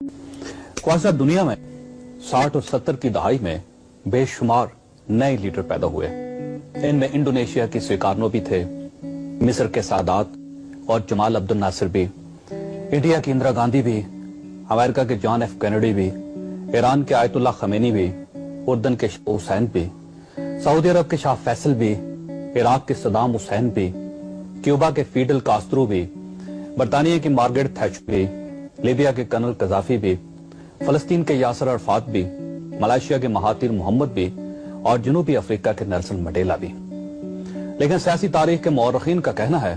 ख्वाजा दुनिया में 60 और 70 की दहाई में बेशुमार नए लीडर पैदा हुए। इनमें इंडोनेशिया की स्वीकारनो भी थे, मिस्र के सादात और जमाल अब्दुल नासिर भी, इंडिया की इंदिरा गांधी भी, अमेरिका के जॉन एफ कैनेडी भी, ईरान के आयतुल्लाह खमेनी भी, उर्दन के शाह हुसैन भी, सऊदी अरब के शाह फैसल भी, इराक के सदाम हुसैन भी, क्यूबा के फीडल कास्त्रो भी, बरतानिया की मार्गरेट थैचर भी, लीबिया के कर्नल कजाफी भी, फलस्तीन के यासर अरफात भी, मलेशिया के महातिर मोहम्मद भी और जनूबी अफ्रीका के नेल्सन मंडेला भी। लेकिन सियासी तारीख के मौरखीन का कहना है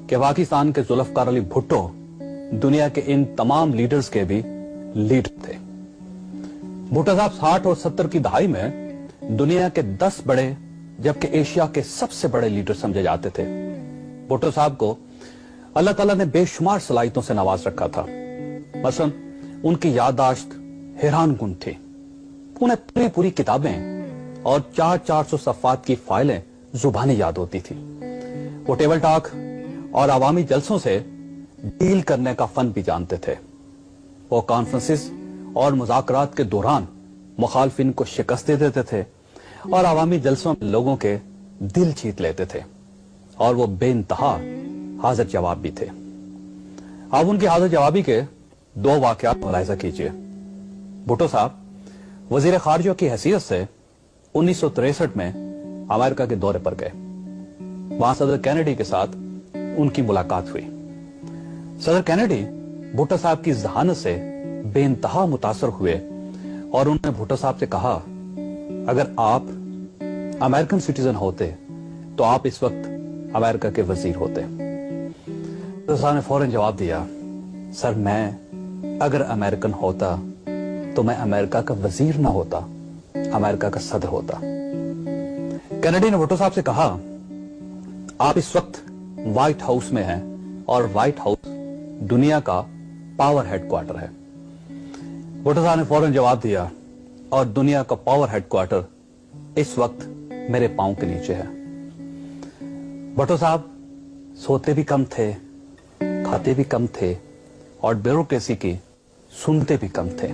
कि पाकिस्तान के जुल्फकार अली भुट्टो दुनिया के इन तमाम लीडर्स के भी लीडर थे। भुट्टो साहब 60 और 70 की दहाई में दुनिया के 10 बड़े जबकि एशिया के सबसे बड़े लीडर समझे जाते थे। भुट्टो साहब को अल्लाह ताला ने बेशुमार सलाहियतों से नवाज रखा था। मसलन उनकी याददाश्त हैरान कुन थी। उन्हें पूरी किताबें और 400 सफ़ात की फाइलें जुबानी याद होती थी। वो टेबल टॉक और अवामी जलसों से डील करने का फन भी जानते थे। वो कॉन्फ्रेंसेस और मुज़ाकरात के दौरान मुखालफिन को शिकस्त दे देते थे और अवामी जलसों में लोगों के दिल जीत लेते थे। और वो बेइंतहा हाजिर जवाब भी थे। अब उनकी हाजिर जवाबी के 2 वाकयात मुलाहिजा कीजिए। भुट्टो साहब वजीर खारजा की हैसियत से 1963 में अमेरिका के दौरे पर गए। वहां सदर कैनेडी के साथ उनकी मुलाकात हुई। सदर कैनेडी भुट्टो साहब की जहानत से बेइंतहा मुतासर हुए और उन्होंने भुट्टो साहब से कहा, अगर आप अमेरिकन सिटीजन होते तो आप इस वक्त अमेरिका के वजीर होते। भुट्टो साहब ने फौरन जवाब दिया, सर मैं अगर अमेरिकन होता तो मैं अमेरिका का वजीर ना होता, अमेरिका का सदर होता। कैनेडी ने भुट्टो साहब से कहा, आप इस वक्त व्हाइट हाउस में हैं और व्हाइट हाउस दुनिया का पावर हेडक्वार्टर है। भुट्टो साहब ने फौरन जवाब दिया, और दुनिया का पावर हेडक्वार्टर इस वक्त मेरे पांव के नीचे है। भुट्टो साहब सोते भी कम थे, खाते भी कम थे और ब्यूरोक्रेसी की सुनते भी कम थे।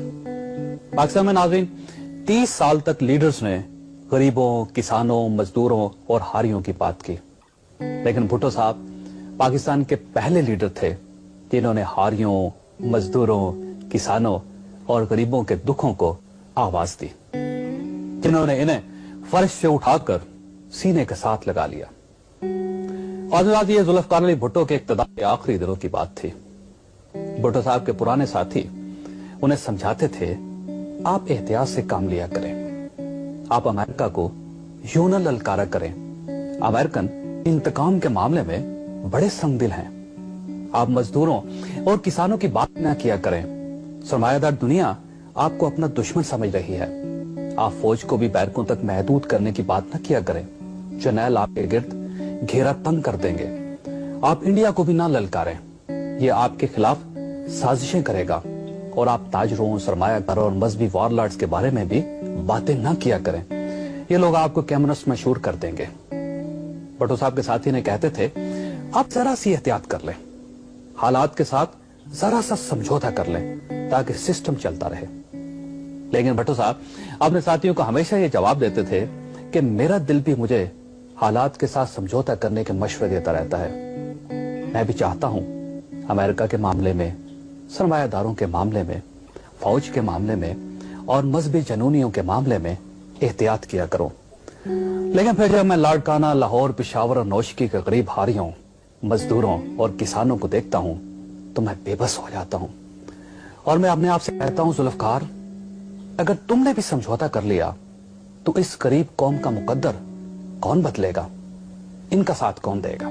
पाकिस्तान में नाज़रीन 30 साल तक लीडर्स ने गरीबों, किसानों, मजदूरों और हारियों की बात की। लेकिन भुट्टो साहब पाकिस्तान के पहले लीडर थे जिन्होंने हारियों, मजदूरों, किसानों और गरीबों के दुखों को आवाज दी, जिन्होंने इन्हें फर्श से उठाकर सीने के साथ लगा लिया। और ये जुल्फकार अली भुट्टो के इक़्तिदार के आखिरी दिनों की बात थी। भुट्टो साहब के पुराने साथी उन्हें समझाते थे, आप एहतियात से काम लिया करें, आप अमेरिका को यूं न ललकारा करें, अमेरिकन इंतकाम के मामले में बड़े संगदिल हैं। आप मजदूरों और किसानों की बात न किया करें, सरमायादार दुनिया आपको अपना दुश्मन समझ रही है। आप फौज को भी बैरकों तक महदूद करने की बात न किया करें, जर्नैल आपके गिर्द घेरा तंग कर देंगे। आप इंडिया को भी ना ललकारें, ये आपके खिलाफ साजिशें करेगा। और आप ताजरों, सरमायादारों और मजहबी वॉरलॉर्ड्स के बारे में भी बातें ना किया करें, ये लोग आपको कैमरस मशहूर कर देंगे। भुट्टो साहब के साथी ने कहते थे, आप जरा सी एहतियात कर लें, हालात के साथ जरा सा समझौता कर लें ताकि सिस्टम चलता रहे। लेकिन भुट्टो साहब अपने साथियों को हमेशा ये जवाब देते थे कि मेरा दिल भी मुझे हालात के साथ समझौता करने के मशवरे देता रहता है। मैं भी चाहता हूं अमेरिका के मामले में, सरमायादारों के मामले में, फौज के मामले में और मजहबी जनूनियों के मामले में एहतियात किया करो। लेकिन फिर जब मैं लाड़काना, लाहौर, पेशावर और नौशकी के गरीब हारियों, मजदूरों और किसानों को देखता हूं तो मैं बेबस हो जाता हूं और मैं अपने आप से कहता हूं, जुल्फकार अगर तुमने भी समझौता कर लिया तो इस गरीब कौम का मुकद्दर कौन बदलेगा, इनका साथ कौन देगा।